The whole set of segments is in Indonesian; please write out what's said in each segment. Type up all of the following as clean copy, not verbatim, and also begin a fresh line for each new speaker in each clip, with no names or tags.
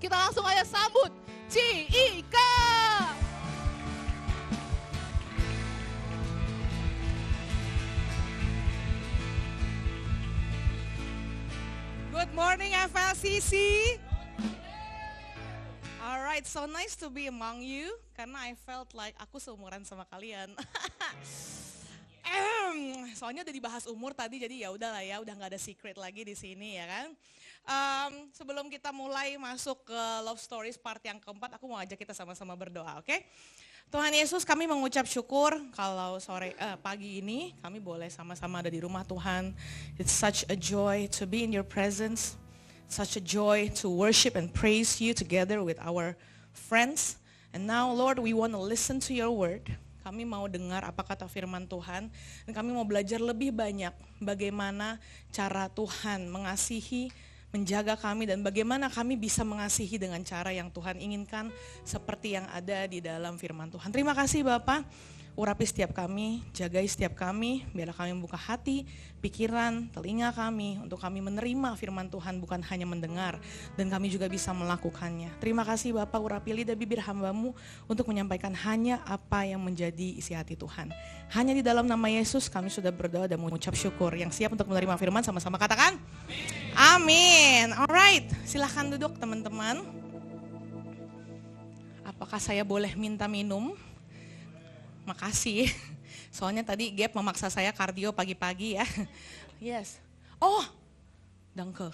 Kita langsung aja sambut Cika.
Good morning FLCC. Alright, so nice to be among you. Karena I felt like aku seumuran sama kalian. Soalnya udah dibahas umur tadi, jadi ya udahlah ya, udah nggak ada secret lagi di sini ya kan. Sebelum kita mulai masuk ke Love Stories part yang keempat, aku mau ajak kita sama-sama berdoa, oke? Tuhan Yesus, kami mengucap syukur kalau pagi ini kami boleh sama-sama ada di rumah Tuhan. It's such a joy to be in your presence, such a joy to worship and praise you together with our friends. And now Lord, we want to listen to your word. Kami mau dengar apa kata firman Tuhan, dan kami mau belajar lebih banyak bagaimana cara Tuhan mengasihi, menjaga kami, dan bagaimana kami bisa mengasihi dengan cara yang Tuhan inginkan seperti yang ada di dalam firman Tuhan. Terima kasih Bapak, urapi setiap kami, jagai setiap kami, biarlah kami membuka hati, pikiran, telinga kami untuk kami menerima firman Tuhan, bukan hanya mendengar, dan kami juga bisa melakukannya. Terima kasih Bapak, urapi lidah bibir hamba-Mu untuk menyampaikan hanya apa yang menjadi isi hati Tuhan. Hanya di dalam nama Yesus kami sudah berdoa dan mengucap syukur. Yang siap untuk menerima firman sama-sama katakan amin. Alright, silahkan duduk teman-teman. Apakah saya boleh minta minum? Makasih, soalnya tadi Gap memaksa saya kardio pagi-pagi ya. Yes. Oh, danke.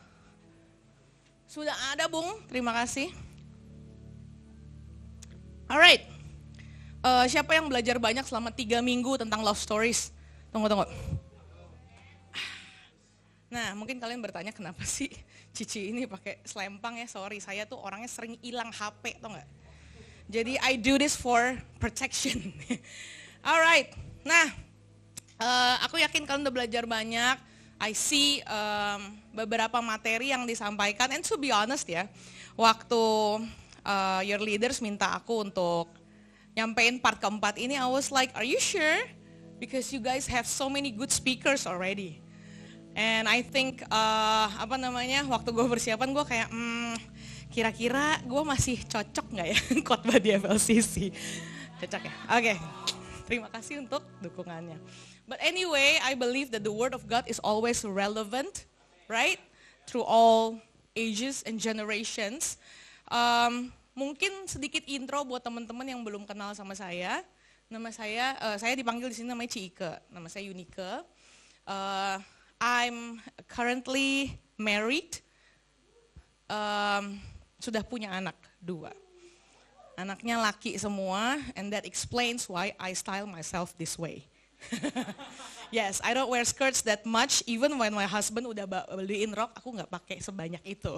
Sudah ada Bung, terima kasih. Alright, siapa yang belajar banyak selama 3 minggu tentang love stories? Tunggu. Nah, mungkin kalian bertanya kenapa sih Cici ini pakai selempang ya? Sorry, saya tuh orangnya sering hilang HP, tau gak? Jadi I do this for protection. Alright, nah aku yakin kalian udah belajar banyak. I see beberapa materi yang disampaikan. And to be honest ya, waktu your leaders minta aku untuk nyampein part keempat ini, I was like, are you sure? Because you guys have so many good speakers already. And I think waktu gue persiapan gue kayak kira-kira gue masih cocok gak ya khotbah di FLCC? Cocok ya? Oke. Terima kasih untuk dukungannya. But anyway, I believe that the word of God is always relevant, right? Through all ages and generations. Mungkin sedikit intro buat teman-teman yang belum kenal sama saya. Nama saya dipanggil di sini namanya Cika. Nama saya Yunike. I'm currently married. Sudah punya anak 2. Anaknya laki semua, and that explains why I style myself this way. Yes, I don't wear skirts that much, even when my husband udah beliin rok, aku nggak pakai sebanyak itu.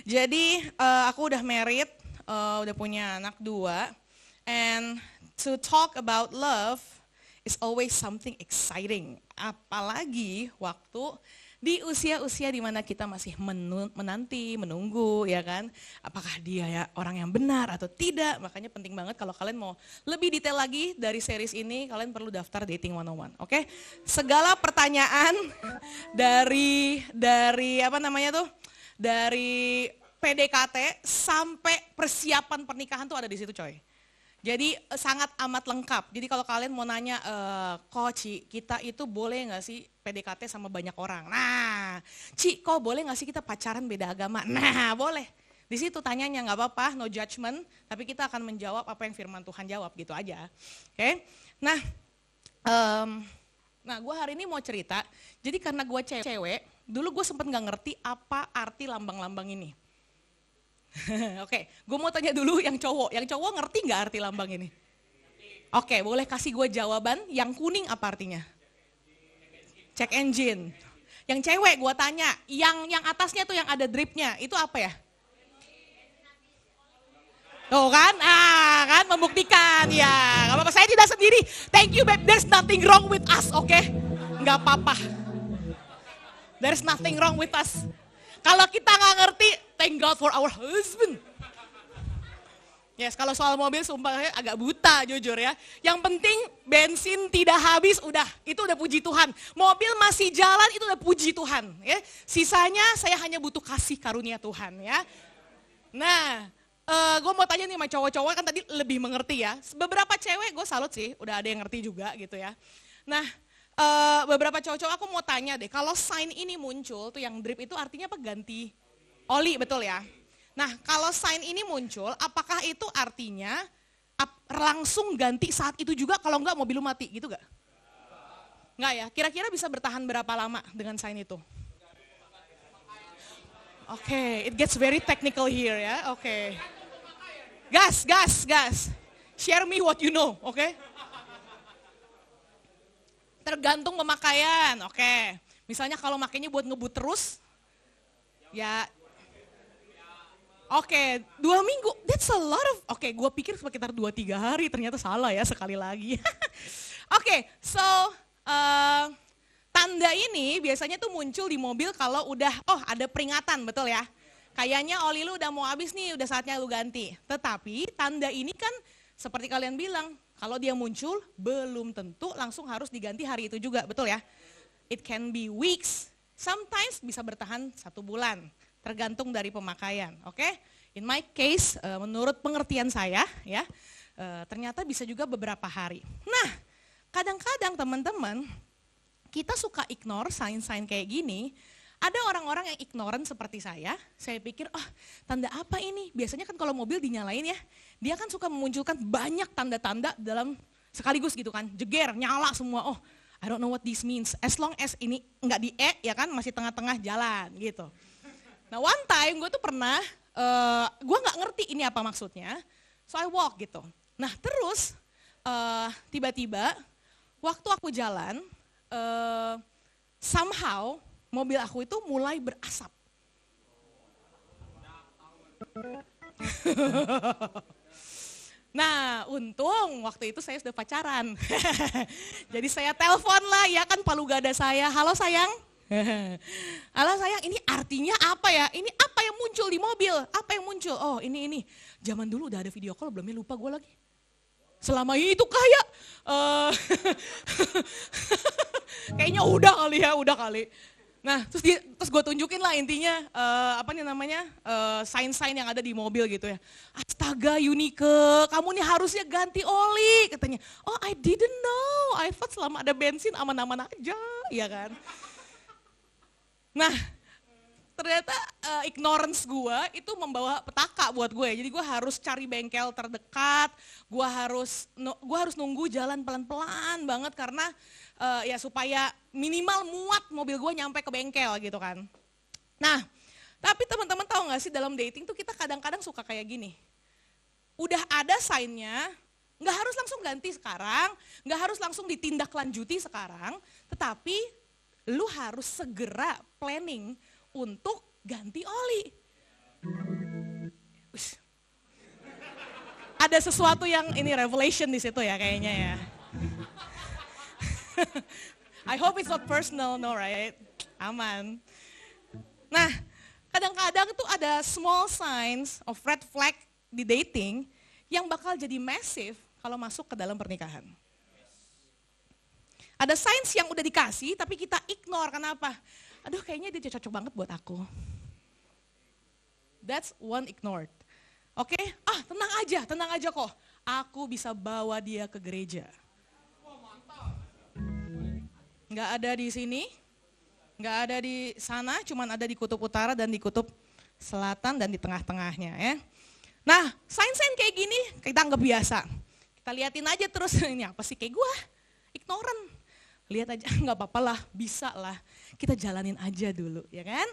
Jadi aku udah married, udah punya anak 2, and to talk about love is always something exciting. Apalagi waktu di usia-usia di mana kita masih menanti, menunggu ya kan. Apakah dia ya orang yang benar atau tidak. Makanya penting banget kalau kalian mau lebih detail lagi dari series ini, kalian perlu daftar Dating 101, oke? Segala pertanyaan dari PDKT sampai persiapan pernikahan tuh ada di situ coy. Jadi sangat amat lengkap. Jadi kalau kalian mau nanya, Ci, kita itu boleh gak sih PDKT sama banyak orang? Nah, Ci, kok boleh gak sih kita pacaran beda agama? Nah, boleh. Di situ tanyanya gak apa-apa, no judgment. Tapi kita akan menjawab apa yang firman Tuhan jawab gitu aja. Oke? Nah, gue hari ini mau cerita. Jadi karena gue cewek, dulu gue sempet gak ngerti apa arti lambang-lambang ini. Oke, gue mau tanya dulu yang cowok. Yang cowok ngerti nggak arti lambang ini? Oke, boleh kasih gue jawaban. Yang kuning apa artinya? Check engine. Yang cewek gue tanya, yang atasnya tuh yang ada dripnya, itu apa ya? Tuh kan, kan membuktikan ya. Gak apa-apa, saya tidak sendiri. Thank you babe, there's nothing wrong with us, oke? Gak apa-apa. There's nothing wrong with us. Kalau kita nggak ngerti, thank God for our husband. Yes, kalau soal mobil sumpah saya agak buta jujur ya. Yang penting bensin tidak habis, itu udah puji Tuhan. Mobil masih jalan, itu udah puji Tuhan. Ya. Sisanya saya hanya butuh kasih karunia Tuhan ya. Nah, gue mau tanya nih sama cowok-cowok kan tadi lebih mengerti ya. Beberapa cewek gue salut sih, udah ada yang ngerti juga gitu ya. Nah, beberapa cowok-cowok aku mau tanya deh, kalau sign ini muncul tuh yang drip itu artinya apa? Ganti oli, betul ya? Nah, kalau sign ini muncul, apakah itu artinya langsung ganti saat itu juga, kalau enggak mobil lu mati gitu gak? Enggak ya, kira-kira bisa bertahan berapa lama dengan sign itu? Oke, it gets very technical here ya, oke. Gas. Share me what you know, oke? Tergantung pemakaian, oke. Misalnya kalau makainya buat ngebut terus, ya oke, 2 minggu, that's a lot of, oke, gue pikir sekitar 2-3 hari, ternyata salah ya sekali lagi. Oke, so tanda ini biasanya tuh muncul di mobil kalau udah, ada peringatan, betul ya? Kayaknya oli lu udah mau habis nih, udah saatnya lu ganti. Tetapi tanda ini kan seperti kalian bilang, kalau dia muncul belum tentu langsung harus diganti hari itu juga, betul ya? It can be weeks, sometimes bisa bertahan 1 bulan, tergantung dari pemakaian, oke? In my case, menurut pengertian saya ya, ternyata bisa juga beberapa hari. Nah, kadang-kadang teman-teman, kita suka ignore sign-sign kayak gini. Ada orang-orang yang ignorant seperti saya pikir, tanda apa ini? Biasanya kan kalau mobil dinyalain ya, dia kan suka memunculkan banyak tanda-tanda dalam sekaligus gitu kan, jeger, nyala semua, I don't know what this means, as long as ini enggak di ya kan, masih tengah-tengah jalan gitu. Nah one time gue tuh pernah, gue gak ngerti ini apa maksudnya, so I walk gitu. Nah terus tiba-tiba waktu aku jalan, somehow mobil aku itu mulai berasap. Nah untung waktu itu saya sudah pacaran. Jadi saya telepon lah ya kan palu gada saya, halo sayang. Halo sayang, ini artinya apa ya? Ini apa yang muncul di mobil? Apa yang muncul? Oh ini. Zaman dulu udah ada video call belum ya, lupa gue lagi. Selama itu kayak, kayaknya udah kali. Nah terus gue tunjukin lah intinya, sign-sign yang ada di mobil gitu ya. Astaga Yunike, kamu nih harusnya ganti oli katanya. Oh I didn't know, I thought selama ada bensin aman-aman aja, ya kan. Nah ternyata ignorance gue itu membawa petaka buat gue. Jadi gue harus cari bengkel terdekat, gue harus nunggu jalan pelan-pelan banget karena ya supaya minimal muat mobil gue nyampe ke bengkel gitu kan. Nah tapi teman-teman tahu gak sih dalam dating tuh kita kadang-kadang suka kayak gini. Udah ada sign-nya, gak harus langsung ganti sekarang, gak harus langsung ditindaklanjuti sekarang, tetapi lu harus segera planning untuk ganti oli. Ada sesuatu yang ini revelation di situ ya kayaknya ya. I hope it's not personal, no right? Aman. Nah, kadang-kadang tuh ada small signs of red flag di dating yang bakal jadi massive kalau masuk ke dalam pernikahan. Ada signs yang udah dikasih tapi kita ignore, kenapa? Aduh kayaknya dia cocok banget buat aku. That's one ignored. Oke, tenang aja kok. Aku bisa bawa dia ke gereja. Nggak ada di sini, nggak ada di sana, cuman ada di kutub utara dan di kutub selatan dan di tengah-tengahnya ya. Nah, sign-sign kayak gini kita anggap biasa. Kita liatin aja terus, ini apa sih kayak gue, ignorant. Lihat aja, nggak apa-apa lah, bisa lah. Kita jalanin aja dulu, ya kan?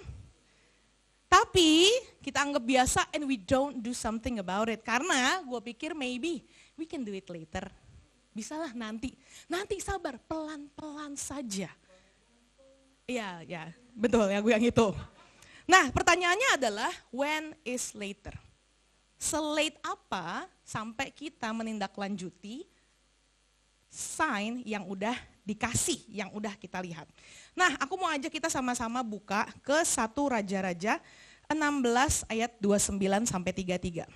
Tapi kita anggap biasa and we don't do something about it. Karena gue pikir maybe we can do it later. Bisalah nanti sabar, pelan-pelan saja. Iya, betul ya gue yang itu. Nah pertanyaannya adalah when is later? Selate apa sampai kita menindaklanjuti sign yang udah dikasih, yang udah kita lihat. Nah, aku mau ajak kita sama-sama buka ke 1 Raja-Raja 16 ayat 29 sampai 33. 1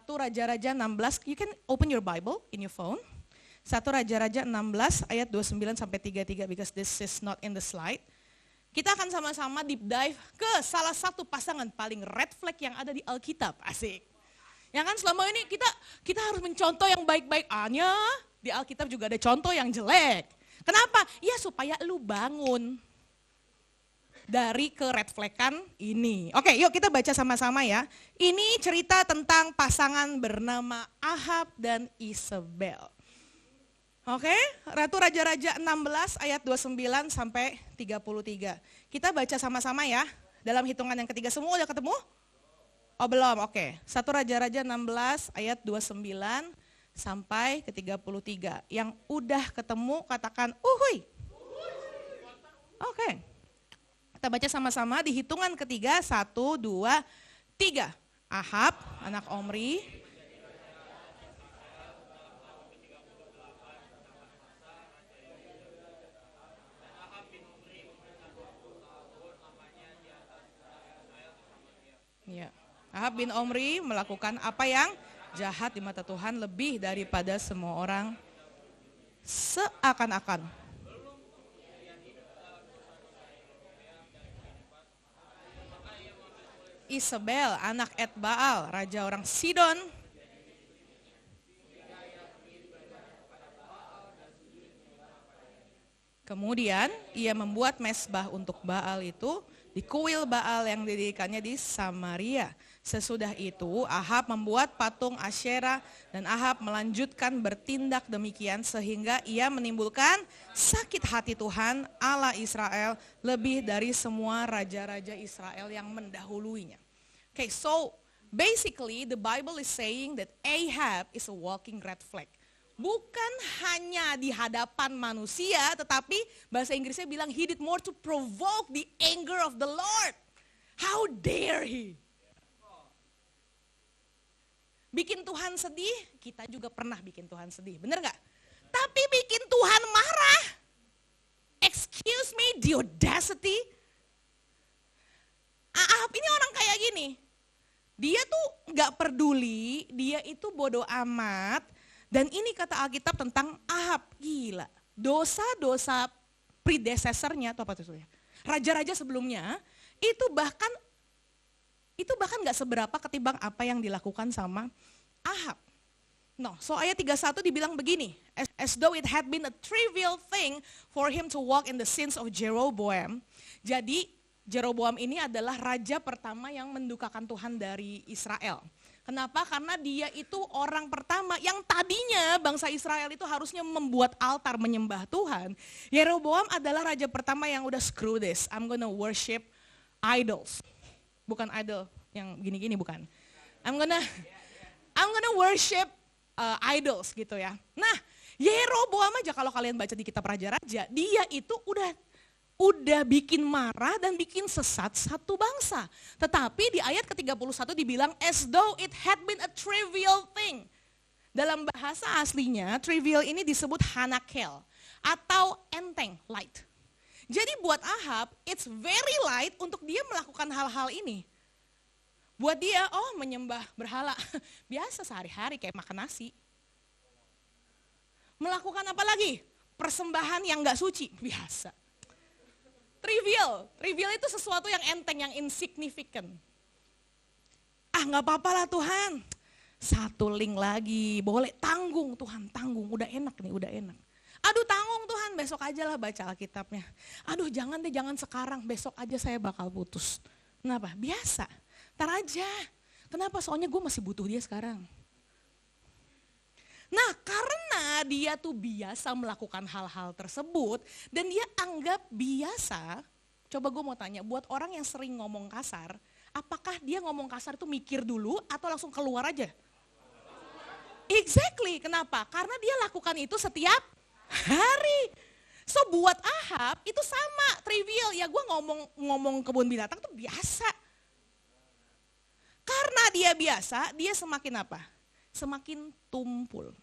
Raja-Raja 16, you can open your Bible in your phone. 1 Raja-Raja 16 ayat 29 sampai 33 because this is not in the slide. Kita akan sama-sama deep dive ke salah satu pasangan paling red flag yang ada di Alkitab. Asik. Ya kan selama ini kita harus mencontoh yang baik-baik. Hanya di Alkitab juga ada contoh yang jelek. Kenapa? Ya supaya lu bangun dari ke red flag-an ini. Oke, yuk kita baca sama-sama ya. Ini cerita tentang pasangan bernama Ahab dan Isabel. Oke, Ratu Raja-Raja 16 ayat 29 sampai 33. Kita baca sama-sama ya. Dalam hitungan yang ketiga, semua udah ketemu? Oh belum, oke. 1 Raja-Raja 16 ayat 29 sampai ke 33. Yang udah ketemu katakan uhuy. Oke. Kita baca sama-sama di hitungan ketiga, 1, 2, 3. Ahab, anak Omri. Ya. Ahab bin Omri melakukan apa yang jahat di mata Tuhan lebih daripada semua orang seakan-akan. Isabel, anak Etbaal, raja orang Sidon. Kemudian ia membuat mesbah untuk Baal itu di kuil Baal yang didirikannya di Samaria. Sesudah itu Ahab membuat patung Asyera dan Ahab melanjutkan bertindak demikian sehingga ia menimbulkan sakit hati Tuhan Allah Israel lebih dari semua raja-raja Israel yang mendahuluinya. Okay, so basically the Bible is saying that Ahab is a walking red flag. Bukan hanya di hadapan manusia, tetapi bahasa Inggrisnya bilang he did more to provoke the anger of the Lord. How dare he? Bikin Tuhan sedih, kita juga pernah bikin Tuhan sedih, bener gak? Tapi bikin Tuhan marah. Excuse me, the audacity. Ahab ini orang kayak gini. Dia tuh gak peduli, dia itu bodoh amat. Dan ini kata Alkitab tentang Ahab, gila. Dosa-dosa predecessornya, atau apa itu ya? Raja-raja sebelumnya, itu bahkan gak seberapa ketimbang apa yang dilakukan sama Ahab. No, so ayat 31 dibilang begini, as though it had been a trivial thing for him to walk in the sins of Jeroboam. Jadi Jeroboam ini adalah raja pertama yang mendukakan Tuhan dari Israel. Kenapa? Karena dia itu orang pertama yang tadinya bangsa Israel itu harusnya membuat altar menyembah Tuhan. Yeroboam adalah raja pertama yang udah screw this, I'm gonna worship idols. Bukan idol yang gini-gini, bukan. I'm gonna worship idols gitu ya. Nah, Yeroboam aja kalau kalian baca di kitab Raja-Raja, dia itu udah bikin marah dan bikin sesat satu bangsa. Tetapi di ayat ke-31 dibilang as though it had been a trivial thing. Dalam bahasa aslinya, trivial ini disebut hanakel atau enteng, light. Jadi buat Ahab, it's very light untuk dia melakukan hal-hal ini. Buat dia, menyembah berhala, biasa sehari-hari kayak makan nasi. Melakukan apa lagi? Persembahan yang gak suci, biasa. Trivial itu sesuatu yang enteng, yang insignificant. Gak apa-apa lah Tuhan, satu link lagi, boleh tanggung Tuhan, tanggung, udah enak nih, udah enak. Aduh tanggung Tuhan, besok aja lah baca Alkitabnya. Aduh jangan deh, jangan sekarang, besok aja saya bakal putus. Kenapa? Biasa, ntar aja. Kenapa? Soalnya gue masih butuh dia sekarang. Nah karena dia tuh biasa melakukan hal-hal tersebut dan dia anggap biasa, coba gue mau tanya, buat orang yang sering ngomong kasar, apakah dia ngomong kasar itu mikir dulu atau langsung keluar aja? Exactly, kenapa? Karena dia lakukan itu setiap hari. So buat Ahab itu sama, trivial. Ya gue ngomong kebun binatang itu biasa. Karena dia biasa, dia semakin apa? Semakin tumpul.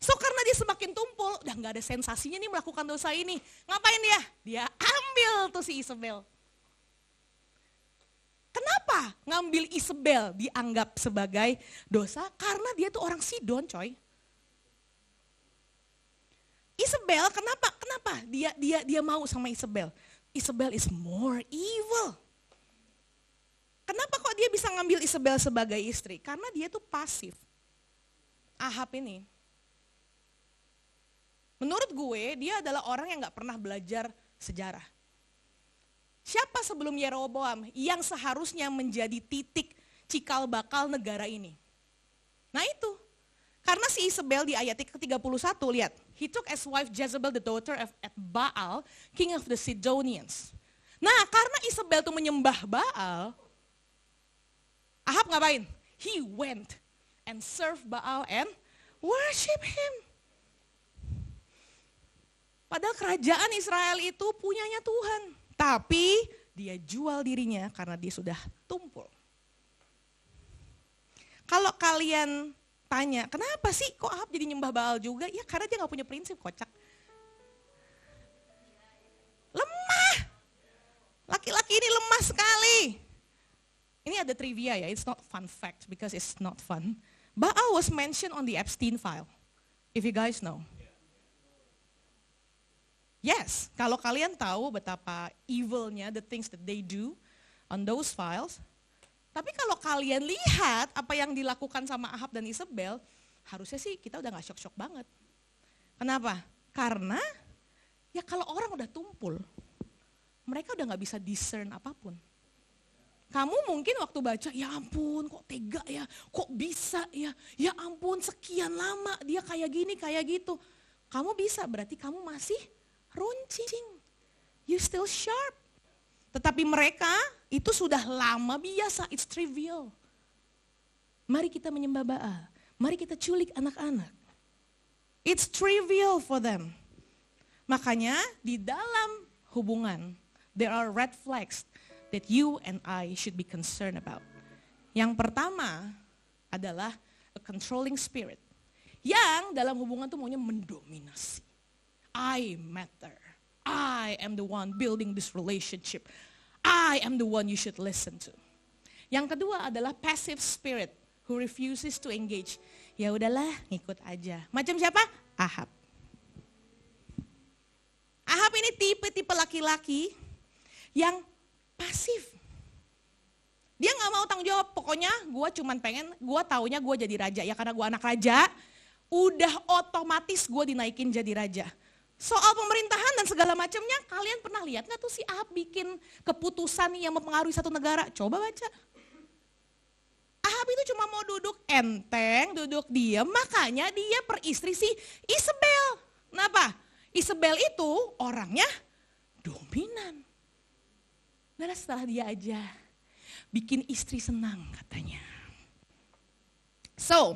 So karena dia semakin tumpul, udah gak ada sensasinya nih melakukan dosa ini. Ngapain dia? Dia ambil tuh si Isabel. Kenapa ngambil Isabel dianggap sebagai dosa? Karena dia tuh orang Sidon coy. Isabel, kenapa dia mau sama Isabel? Isabel is more evil. Kenapa kok dia bisa ngambil Isabel sebagai istri? Karena dia tuh pasif. Ahab ini, menurut gue dia adalah orang yang gak pernah belajar sejarah. Siapa sebelum Yeroboam yang seharusnya menjadi titik cikal bakal negara ini? Nah itu, karena si Isabel di ayat ke-31, lihat. He took as wife Jezebel, the daughter of Baal, king of the Sidonians. Nah karena Isabel tuh menyembah Baal, Ahab ngapain? He went and served Baal and worship him. Padahal kerajaan Israel itu punyanya Tuhan. Tapi dia jual dirinya karena dia sudah tumpul. Kalau kalian tanya, kenapa sih kok Ahab jadi nyembah Baal juga? Ya karena dia gak punya prinsip, kocak. Lemah. Laki-laki ini lemah sekali. Ini ada trivia ya, it's not fun fact because it's not fun. Baal was mentioned on the Epstein file, if you guys know. Yes, kalau kalian tahu betapa evilnya the things that they do on those files. Tapi kalau kalian lihat apa yang dilakukan sama Ahab dan Isabel, harusnya sih kita udah gak syok-syok banget. Kenapa? Karena ya kalau orang udah tumpul, mereka udah gak bisa discern apapun. Kamu mungkin waktu baca, ya ampun kok tega ya, kok bisa ya, ya ampun sekian lama dia kayak gini, kayak gitu. Kamu bisa, berarti kamu masih runcing. You still sharp. Tetapi mereka itu sudah lama biasa, it's trivial. Mari kita menyembah Baal, mari kita culik anak-anak. It's trivial for them. Makanya di dalam hubungan, there are red flags that you and I should be concerned about. Yang pertama adalah a controlling spirit. Yang dalam hubungan tuh maunya mendominasi. I matter. I am the one building this relationship. I am the one you should listen to. Yang kedua adalah passive spirit who refuses to engage. Ya udahlah, ngikut aja. Macam siapa? Ahab. Ahab ini tipe-tipe laki-laki yang pasif. Dia gak mau tanggung jawab, pokoknya gue cuman pengen, gue taunya gue jadi raja. Ya karena gue anak raja, udah otomatis gue dinaikin jadi raja. Soal pemerintahan dan segala macamnya, kalian pernah lihat gak tuh si Ahab bikin keputusan yang mempengaruhi satu negara? Coba baca. Ahab itu cuma mau duduk enteng, duduk diam, makanya dia peristri si Isabel. Kenapa? Isabel itu orangnya dominan. Nah setelah dia aja bikin istri senang katanya. So,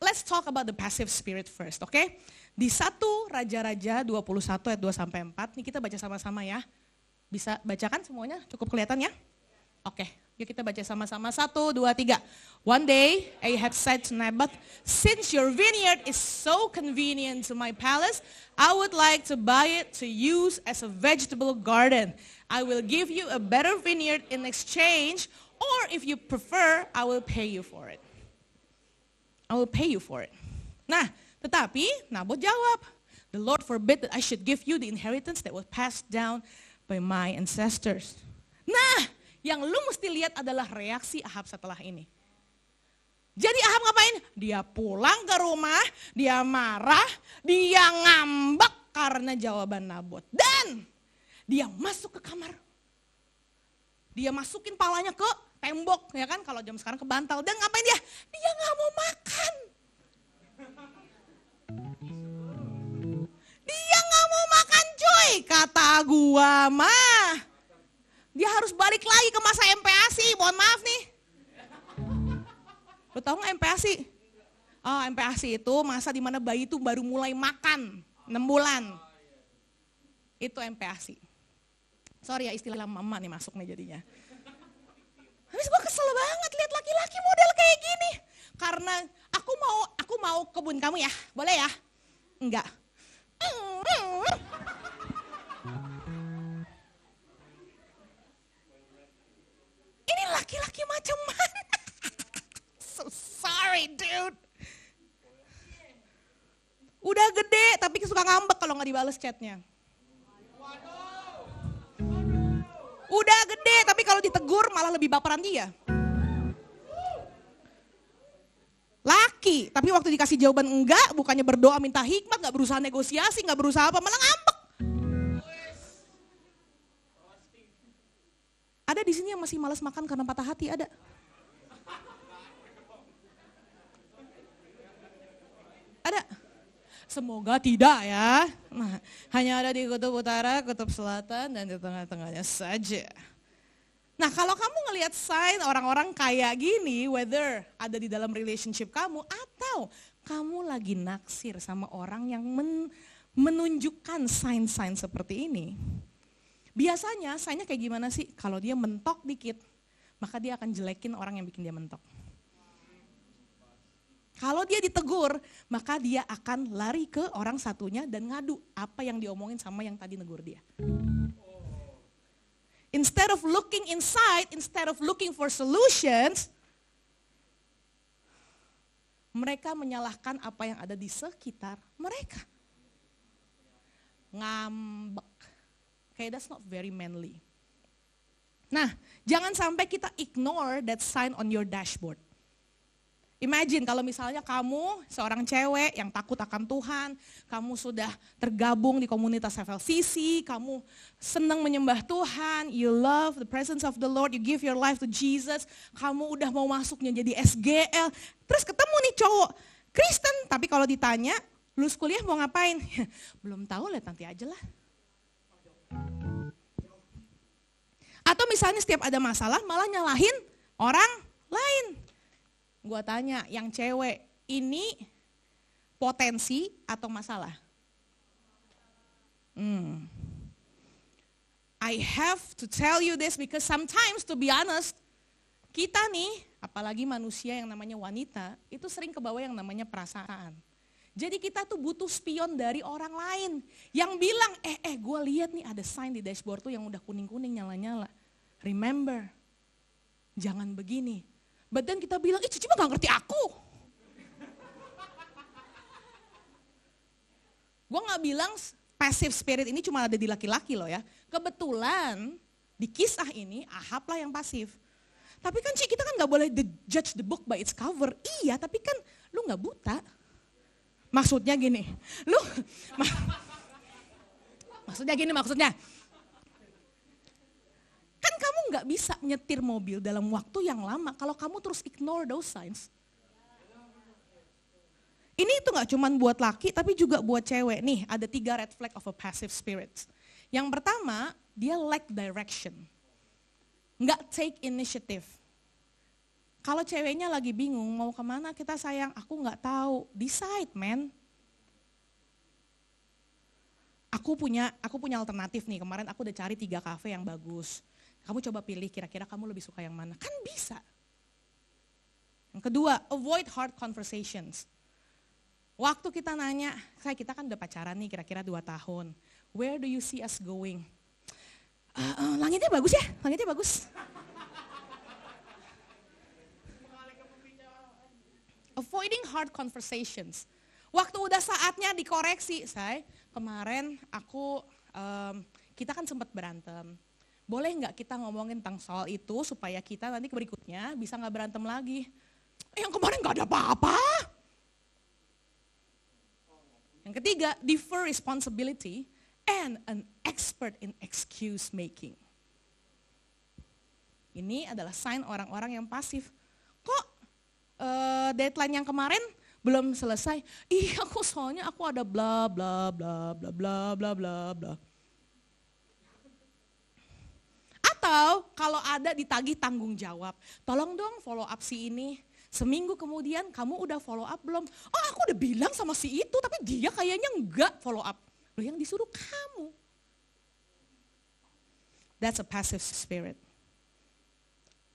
let's talk about the passive spirit first, oke? Okay? Di 1 Raja-Raja 21 ayat 2-4, ini kita baca sama-sama ya. Bisa bacakan semuanya? Cukup kelihatan ya? Oke, yuk kita baca sama-sama. 1, 2, 3. One day Ahab said to Naboth, since your vineyard is so convenient to my palace, I would like to buy it to use as a vegetable garden. I will give you a better vineyard in exchange, or if you prefer, I will pay you for it. I will pay you for it. Nah, tetapi Naboth jawab, the Lord forbid that I should give you the inheritance that was passed down by my ancestors. Nah, yang lu mesti lihat adalah reaksi Ahab setelah ini. Jadi Ahab ngapain? Dia pulang ke rumah, dia marah, dia ngambek karena jawaban Naboth. Dan dia masuk ke kamar. Dia masukin palanya ke tembok, ya kan? Kalau jam sekarang ke bantal. Dan ngapain dia? Dia gak mau makan. Dia gak mau makan cuy, kata gua mah. Dia harus balik lagi ke masa MPASI, mohon maaf nih. Lo tau gak MPASI? Oh, MPASI itu masa dimana bayi itu baru mulai makan, 6 bulan. Itu MPASI. Sorry ya istilah mama nih masuk nih jadinya. Habis gue kesel banget lihat laki-laki model kayak gini. Karena aku mau kebun kamu ya, boleh ya? Enggak. Ini laki-laki macam mana? So sorry dude. Udah gede tapi suka ngambek kalau nggak dibales chatnya. Udah gede tapi kalau ditegur malah lebih baperan dia. Laki, tapi waktu dikasih jawaban enggak, bukannya berdoa minta hikmat, nggak berusaha negosiasi, nggak berusaha apa, malah ngambek. Ada di sini yang masih malas makan karena patah hati, ada. Ada. Semoga tidak ya. Nah, hanya ada di kutub utara, kutub selatan, dan di tengah-tengahnya saja. Nah, kalau kamu ngelihat sign orang-orang kayak gini, whether ada di dalam relationship kamu atau kamu lagi naksir sama orang yang menunjukkan sign-sign seperti ini. Biasanya sign-nya kayak gimana sih? Kalau dia mentok dikit, maka dia akan jelekin orang yang bikin dia mentok. Kalau dia ditegur, maka dia akan lari ke orang satunya dan ngadu apa yang diomongin sama yang tadi negur dia. Instead of looking inside, instead of looking for solutions, mereka menyalahkan apa yang ada di sekitar mereka. Ngambek. Okay, that's not very manly. Nah, jangan sampai kita ignore that sign on your dashboard. Imagine kalau misalnya kamu seorang cewek yang takut akan Tuhan, kamu sudah tergabung di komunitas FLCC, kamu senang menyembah Tuhan, you love the presence of the Lord, you give your life to Jesus, kamu udah mau masuknya jadi SGL, terus ketemu nih cowok Kristen, tapi kalau ditanya, lulus kuliah mau ngapain? Belum tahu, lihat nanti aja lah. Atau misalnya setiap ada masalah malah nyalahin orang lain. Gua tanya, yang cewek ini potensi atau masalah? I have to tell you this because sometimes to be honest, kita nih, apalagi manusia yang namanya wanita, itu sering kebawa yang namanya perasaan. Jadi kita tuh butuh spion dari orang lain yang bilang, gue lihat nih ada sign di dashboard tuh yang udah kuning-kuning nyala-nyala. Remember, jangan begini. But then kita bilang, Cici mah gak ngerti aku. Gue gak bilang passive spirit ini cuma ada di laki-laki loh ya. Kebetulan di kisah ini Ahab lah yang pasif. Tapi kan Ci, kita kan gak boleh judge the book by its cover. Iya, tapi kan lu gak buta. Maksudnya gini, maksudnya. Kan kamu nggak bisa nyetir mobil dalam waktu yang lama kalau kamu terus ignore those signs. Ini itu nggak cuma buat laki tapi juga buat cewek. Nih ada 3 red flag of a passive spirit. Yang pertama, dia lack direction. Nggak take initiative. Kalau ceweknya lagi bingung mau kemana kita sayang, aku nggak tahu. Decide, man. Aku punya alternatif nih. Kemarin aku udah cari 3 kafe yang bagus. Kamu coba pilih kira-kira kamu lebih suka yang mana. Kan bisa. Yang kedua, avoid hard conversations. Waktu kita nanya, kita kan udah pacaran nih kira-kira 2 tahun. Where do you see us going? Langitnya bagus ya, langitnya bagus. Avoiding hard conversations. Waktu udah saatnya dikoreksi, kemarin kita kan sempat berantem. Boleh nggak kita ngomongin tentang soal itu supaya kita nanti berikutnya bisa nggak berantem lagi? Yang kemarin nggak ada apa-apa. Yang ketiga, defer responsibility and an expert in excuse making. Ini adalah sign orang-orang yang pasif. Kok deadline yang kemarin belum selesai? Iya, soalnya aku ada bla bla bla bla bla bla bla bla. Atau kalau ada ditagih tanggung jawab, tolong dong follow up si ini. Seminggu kemudian kamu udah follow up belum? Oh, aku udah bilang sama si itu tapi dia kayaknya enggak follow up. Loh, yang disuruh kamu. That's a passive spirit.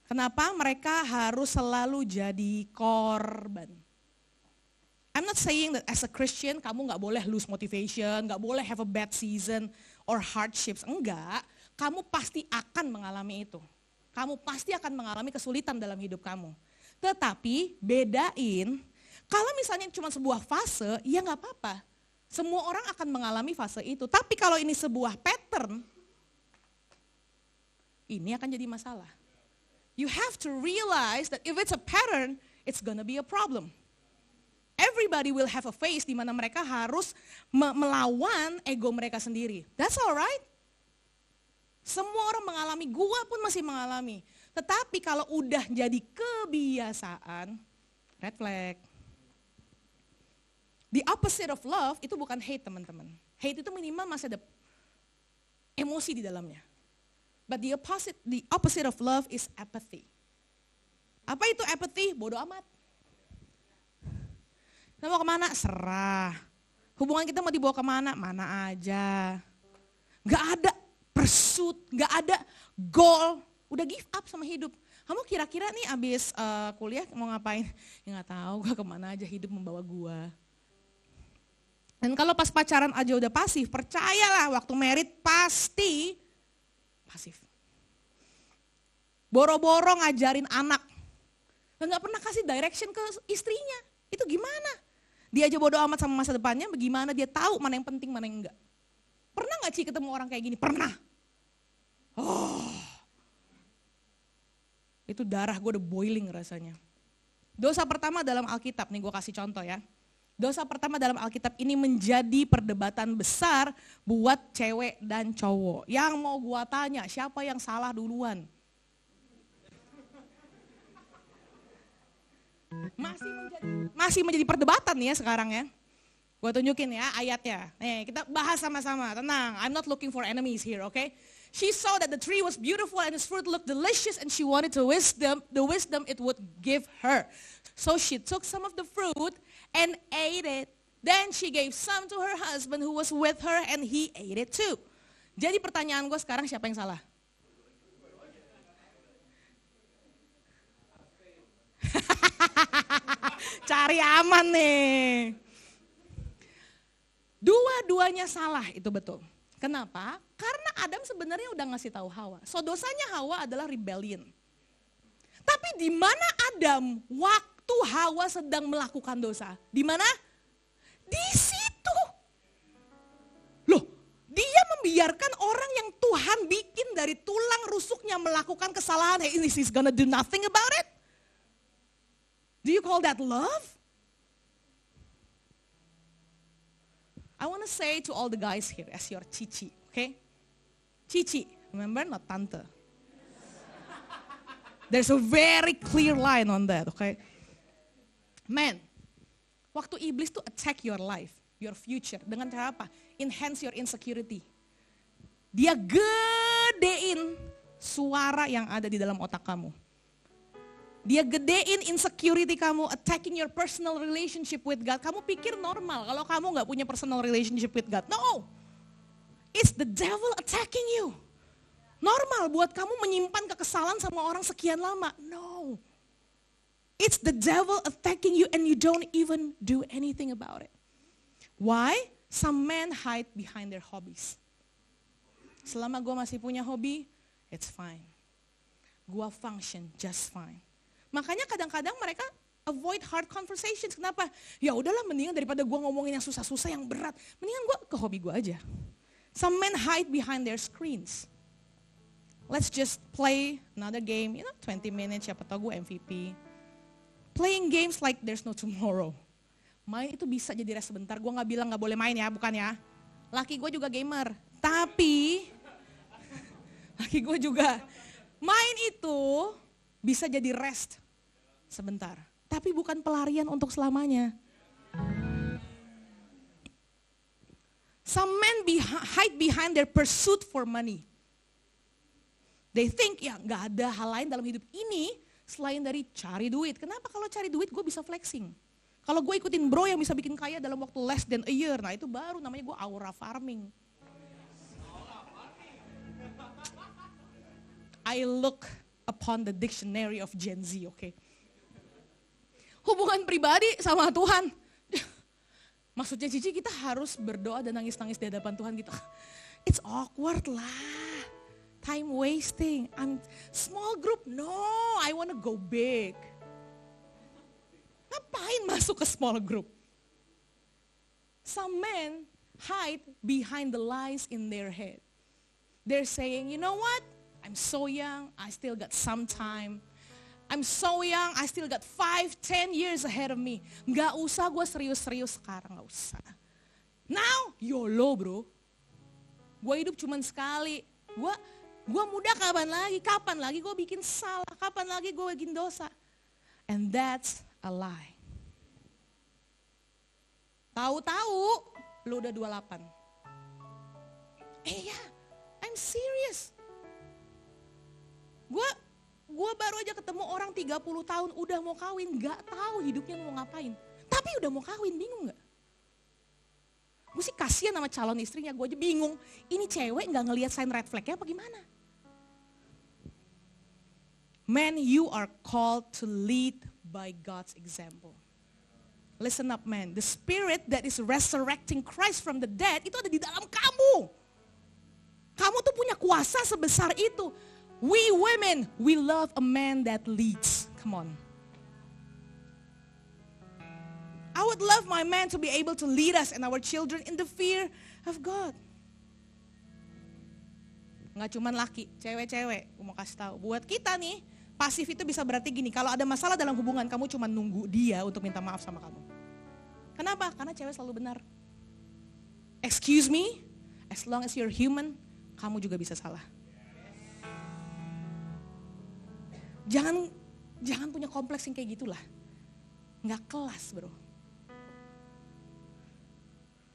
Kenapa mereka harus selalu jadi korban? I'm not saying that as a Christian kamu gak boleh lose motivation, gak boleh have a bad season or hardships. Enggak, kamu pasti akan mengalami itu. Kamu pasti akan mengalami kesulitan dalam hidup kamu. Tetapi bedain, kalau misalnya cuma sebuah fase, ya gak apa-apa. Semua orang akan mengalami fase itu. Tapi kalau ini sebuah pattern, ini akan jadi masalah. You have to realize that if it's a pattern, it's gonna be a problem. Everybody will have a phase di mana mereka harus melawan ego mereka sendiri. That's alright. Semua orang mengalami, gua pun masih mengalami. Tetapi kalau udah jadi kebiasaan, red flag. The opposite of love itu bukan hate, teman-teman. Hate itu minimal masih ada emosi di dalamnya. But the opposite of love is apathy. Apa itu apathy? Bodoh amat. Kita mau kemana? Serah. Hubungan kita mau dibawa kemana? Mana aja. Gak ada pursuit, gak ada goal. Udah give up sama hidup. Kamu kira-kira nih abis kuliah mau ngapain? Ya gak tahu, gue kemana aja hidup membawa gue. Dan kalau pas pacaran aja udah pasif, percayalah waktu married pasti pasif. Boro-boro ngajarin anak. Dan gak pernah kasih direction ke istrinya. Itu gimana? Dia aja bodo amat sama masa depannya, bagaimana dia tahu mana yang penting, mana yang enggak. Pernah gak Ci ketemu orang kayak gini? Pernah. Itu darah gue udah boiling rasanya. Dosa pertama dalam Alkitab, nih gue kasih contoh ya. Dosa pertama dalam Alkitab ini menjadi perdebatan besar buat cewek dan cowok. Yang mau gua tanya, siapa yang salah duluan? Masih menjadi perdebatan nih ya sekarang ya. Gua tunjukin ya ayatnya. Nih, kita bahas sama-sama, tenang. I'm not looking for enemies here, okay? She saw that the tree was beautiful and its fruit looked delicious and she wanted the wisdom it would give her. So she took some of the fruit and ate it. Then she gave some to her husband who was with her and he ate it too. Jadi pertanyaan gue sekarang, siapa yang salah? Cari aman nih. Dua-duanya salah, itu betul. Kenapa? Karena Adam sebenarnya udah ngasih tahu Hawa. So dosanya Hawa adalah rebellion. Tapi di mana Adam waktu Hawa sedang melakukan dosa? Di mana? Di situ. Loh, dia membiarkan orang yang Tuhan bikin dari tulang rusuknya melakukan kesalahan. Hey, he's gonna do nothing about it? Do you call that love? I want to say to all the guys here as your cici, okay? Cici, remember, not tante. There's a very clear line on that, okay? Man, waktu iblis tuh attack your life, your future, dengan cara apa? Enhance your insecurity. Dia gedein suara yang ada di dalam otak kamu. Dia gedein insecurity kamu, attacking your personal relationship with God. Kamu pikir normal kalau kamu gak punya personal relationship with God. No, it's the devil attacking you. Normal buat kamu menyimpan kekesalan sama orang sekian lama. No, it's the devil attacking you and you don't even do anything about it. Why? Some men hide behind their hobbies. Selama gue masih punya hobi, it's fine. Gue function just fine. Makanya kadang-kadang mereka avoid hard conversations. Kenapa? Ya udahlah, mendingan daripada gue ngomongin yang susah-susah, yang berat, mendingan gue ke hobi gue aja. Some men hide behind their screens. Let's just play another game, 20 minutes, siapa tahu gue MVP. Playing games like there's no tomorrow. Main itu bisa jadi rest sebentar. Gue gak bilang gak boleh main ya, bukan ya. Laki gue juga gamer. Tapi, laki gue juga, main itu bisa jadi rest sebentar. Tapi bukan pelarian untuk selamanya. Some men hide behind their pursuit for money. They think ya gak ada hal lain dalam hidup ini selain dari cari duit. Kenapa kalau cari duit gue bisa flexing? Kalau gue ikutin bro yang bisa bikin kaya dalam waktu less than a year, nah itu baru namanya gue aura farming. I look upon the dictionary of Gen Z, okay? Hubungan pribadi sama Tuhan. Maksudnya Cici, kita harus berdoa dan nangis-nangis di hadapan Tuhan gitu. It's awkward lah. Time wasting. Small group, no, I wanna go big. Ngapain masuk ke small group? some men hide behind the lies in their head. They're saying, you know what? I'm so young, I still got some time. I'm so young, I still got 5-10 years ahead of me. Gak usah gue serius-serius sekarang, gak usah. Now, YOLO bro. Gue hidup cuma sekali. Gue muda kapan lagi gue bikin salah, kapan lagi gue bikin dosa. And that's a lie. Tahu-tahu lu udah 28. Yeah, I'm serious. Gue baru aja ketemu orang 30 tahun udah mau kawin, gak tahu hidupnya mau ngapain. Tapi udah mau kawin, bingung gak? Gue sih kasihan sama calon istrinya, gue aja bingung. Ini cewek gak ngelihat sign red flag-nya apa gimana? Man, you are called to lead by God's example. Listen up man, the spirit that is resurrecting Christ from the dead itu ada di dalam kamu. Kamu tuh punya kuasa sebesar itu. We women, we love a man that leads. Come on. I would love my man to be able to lead us and our children in the fear of God. Nggak cuman laki, cewek-cewek. Aku mau kasih tahu. Buat kita nih, pasif itu bisa berarti gini. Kalau ada masalah dalam hubungan, kamu cuma nunggu dia untuk minta maaf sama kamu. Kenapa? Karena cewek selalu benar. Excuse me, as long as you're human, kamu juga bisa salah. Jangan punya kompleks yang kayak gitulah. Nggak kelas bro.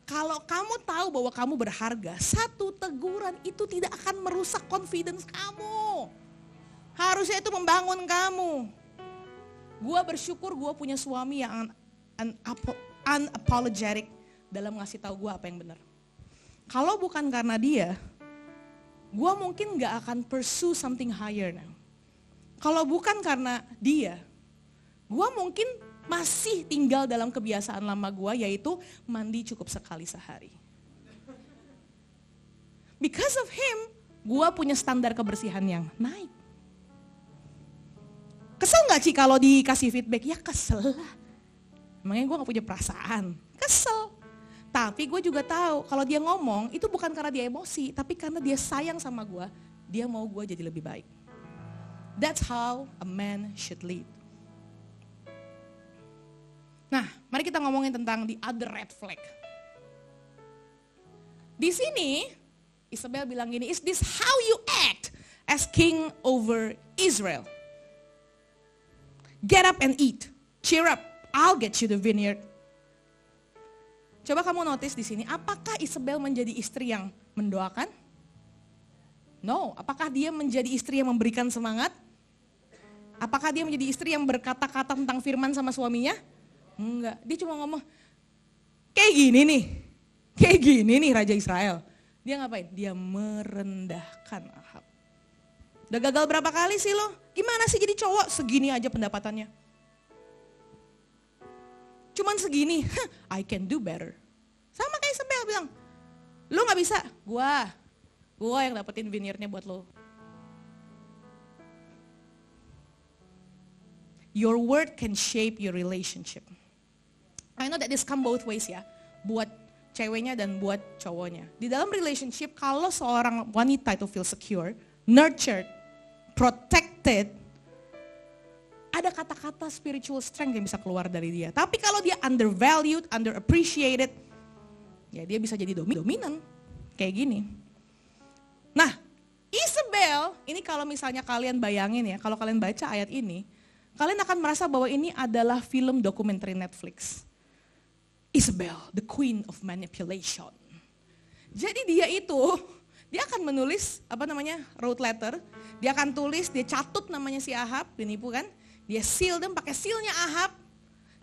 Kalau kamu tahu bahwa kamu berharga, satu teguran itu tidak akan merusak confidence kamu. Harusnya itu membangun kamu. Gua bersyukur gua punya suami yang unapologetic dalam ngasih tahu gua apa yang benar. Kalau bukan karena dia, gua mungkin nggak akan pursue something higher now. Kalau bukan karena dia, gue mungkin masih tinggal dalam kebiasaan lama gue, yaitu mandi cukup sekali sehari. Because of him, gue punya standar kebersihan yang naik. Kesel gak Ci kalau dikasih feedback? Ya kesel lah. Emangnya gue gak punya perasaan? Kesel. Tapi gue juga tahu kalau dia ngomong itu bukan karena dia emosi, tapi karena dia sayang sama gue, dia mau gue jadi lebih baik. That's how a man should lead. Nah, mari kita ngomongin tentang the other red flag. Di sini, Isabel bilang gini, is this how you act as king over Israel? Get up and eat, cheer up, I'll get you the vineyard. Coba kamu notice di sini, apakah Isabel menjadi istri yang mendoakan? No, apakah dia menjadi istri yang memberikan semangat? Apakah dia menjadi istri yang berkata-kata tentang firman sama suaminya? Enggak, dia cuma ngomong, kayak gini nih Raja Israel. Dia ngapain? Dia merendahkan Ahab. Udah gagal berapa kali sih lo? Gimana sih jadi cowok segini aja pendapatannya? Cuman segini, I can do better. Sama kayak Isabel bilang, lo gak bisa, gua yang dapetin vineyardnya buat lo. Your word can shape your relationship. I know that this come both ways ya, buat ceweknya dan buat cowoknya. Di dalam relationship, kalau seorang wanita itu feel secure, nurtured, protected, ada kata-kata spiritual strength yang bisa keluar dari dia. Tapi kalau dia undervalued, underappreciated, ya dia bisa jadi dominan, kayak gini. Nah, Isabel, ini kalau misalnya kalian bayangin ya, kalau kalian baca ayat ini, kalian akan merasa bahwa ini adalah film dokumenter Netflix. Isabel, the queen of manipulation. Jadi dia akan menulis, road letter. Dia akan tulis, dia catut namanya si Ahab, penipu kan. Dia seal dan pakai sealnya Ahab.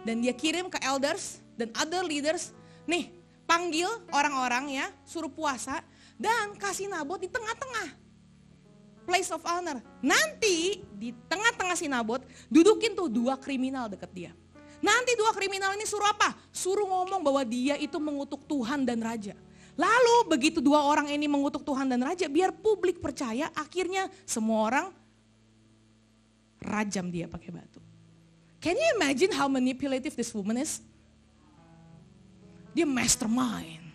Dan dia kirim ke elders dan other leaders. Nih, panggil orang-orang ya, suruh puasa. Dan kasih Nabot di tengah-tengah. Place of honor. Nanti di tengah-tengah si Nabot, dudukin tuh 2 kriminal deket dia. Nanti 2 kriminal ini suruh apa? Suruh ngomong bahwa dia itu mengutuk Tuhan dan Raja. Lalu begitu 2 orang ini mengutuk Tuhan dan Raja, biar publik percaya, akhirnya semua orang rajam dia pakai batu. Can you imagine how manipulative this woman is? Dia mastermind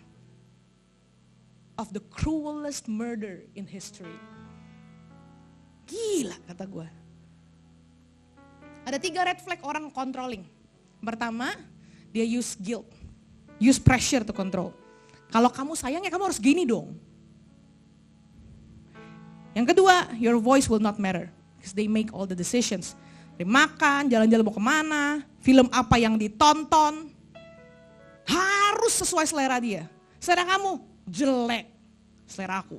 of the cruelest murder in history. Gila kata gue. Ada 3 red flag orang controlling. Pertama, dia use guilt, use pressure to control. Kalau kamu sayang ya kamu harus gini dong. Yang kedua, your voice will not matter. Because they make all the decisions. Dia makan, jalan-jalan mau kemana, film apa yang ditonton. Harus sesuai selera dia. Selera kamu jelek, selera aku.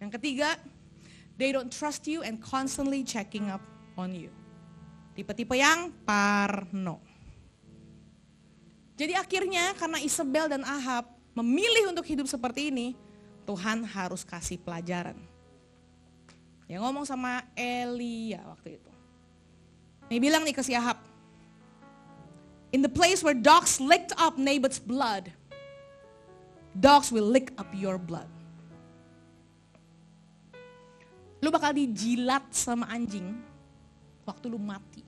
Yang ketiga, they don't trust you and constantly checking up on you. Tipe-tipe yang parno. Jadi akhirnya karena Isabel dan Ahab memilih untuk hidup seperti ini, Tuhan harus kasih pelajaran. Yang ngomong sama Elia waktu itu. Dia bilang nih ke si Ahab, in the place where dogs licked up Naboth's blood, dogs will lick up your blood. Lu bakal dijilat sama anjing waktu lu mati.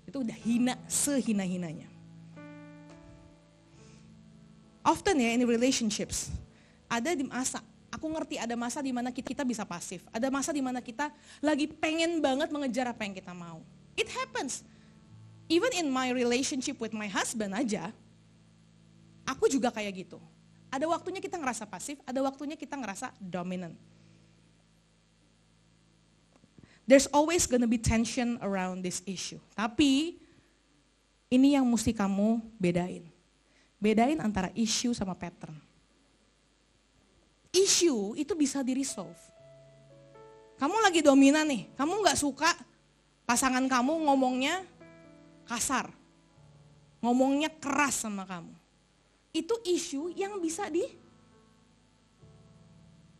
Itu udah hina, sehina-hinanya. Often ya in relationships, ada di masa, aku ngerti ada masa di mana kita bisa pasif. Ada masa di mana kita lagi pengen banget mengejar apa yang kita mau. It happens. Even in my relationship with my husband aja, aku juga kayak gitu. Ada waktunya kita ngerasa pasif, ada waktunya kita ngerasa dominant. There's always gonna be tension around this issue. Tapi ini yang mesti kamu bedain. Bedain antara issue sama pattern. Issue itu bisa di-resolve. Kamu lagi dominan nih, kamu gak suka pasangan kamu ngomongnya kasar. Ngomongnya keras sama kamu. Itu issue yang bisa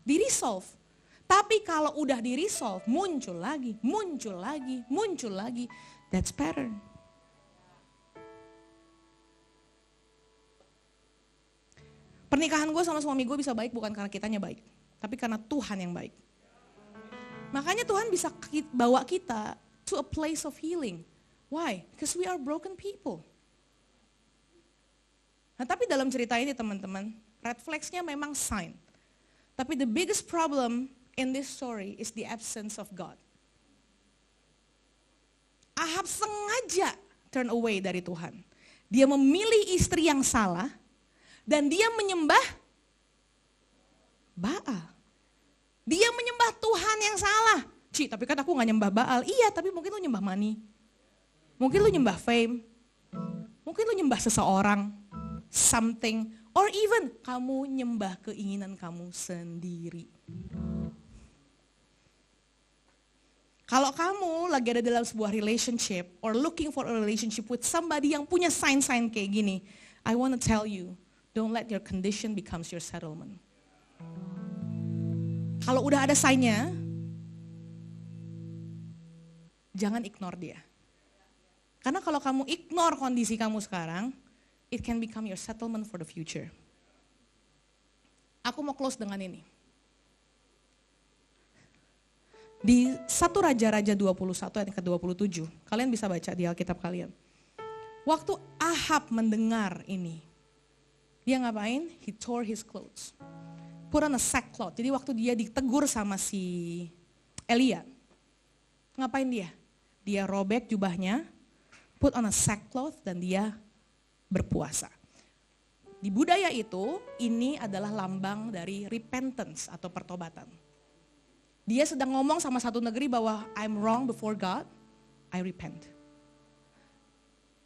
di-resolve. Tapi kalau udah di-resolve, muncul lagi. That's pattern. Pernikahan gue sama suami gue bisa baik bukan karena kitanya baik. Tapi karena Tuhan yang baik. Makanya Tuhan bisa bawa kita to a place of healing. Why? Because we are broken people. Nah tapi dalam cerita ini teman-teman, red flags-nya memang sign. Tapi the biggest problem in this story is the absence of God. Ahab sengaja turn away dari Tuhan. Dia memilih istri yang salah dan dia menyembah Baal. Dia menyembah Tuhan yang salah. Tapi kan aku gak nyembah Baal. Iya, tapi mungkin lu nyembah money. Mungkin lu nyembah fame. Mungkin lu nyembah seseorang, something, or even kamu nyembah keinginan kamu sendiri. Kalau kamu lagi ada dalam sebuah relationship or looking for a relationship with somebody yang punya sign-sign kayak gini, I want to tell you, don't let your condition becomes your settlement. Kalau udah ada sign-nya, jangan ignore dia. Karena kalau kamu ignore kondisi kamu sekarang, it can become your settlement for the future. Aku mau close dengan ini. Di 1 Raja-Raja 21 ayat ke-27, kalian bisa baca di Alkitab kalian. Waktu Ahab mendengar ini, dia ngapain? He tore his clothes. Put on a sackcloth. Jadi waktu dia ditegur sama si Elia, ngapain dia? Dia robek jubahnya, put on a sackcloth dan dia berpuasa. Di budaya itu, ini adalah lambang dari repentance atau pertobatan. Dia sedang ngomong sama satu negeri bahwa I'm wrong before God, I repent.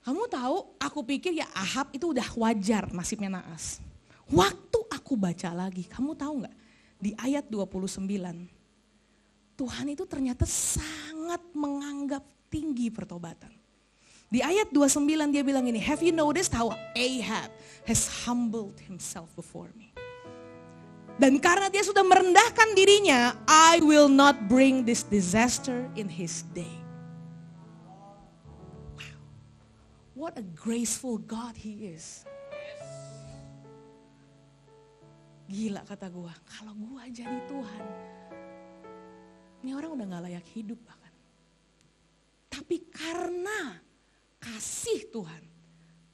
Kamu tahu, aku pikir ya Ahab itu udah wajar nasibnya naas. Waktu aku baca lagi, kamu tahu gak? Di ayat 29, Tuhan itu ternyata sangat menganggap tinggi pertobatan. Di ayat 29 dia bilang ini, have you noticed how Ahab has humbled himself before me? Dan karena dia sudah merendahkan dirinya, I will not bring this disaster in his day. Wow. What a graceful God he is. Gila kata gue, kalau gue jadi Tuhan, ini orang udah gak layak hidup bahkan. Tapi karena kasih Tuhan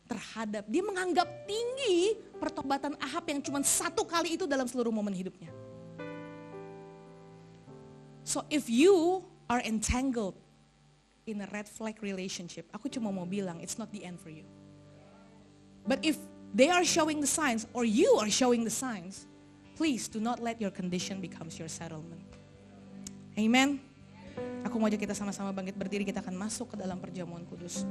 terhadap, dia menganggap tinggi pertobatan Ahab yang cuma satu kali itu dalam seluruh momen hidupnya. So if you are entangled in a red flag relationship, aku cuma mau bilang, it's not the end for you. But if they are showing the signs, or you are showing the signs, please do not let your condition becomes your settlement. Amen. Aku mau ajak kita sama-sama bangkit berdiri, kita akan masuk ke dalam perjamuan kudus.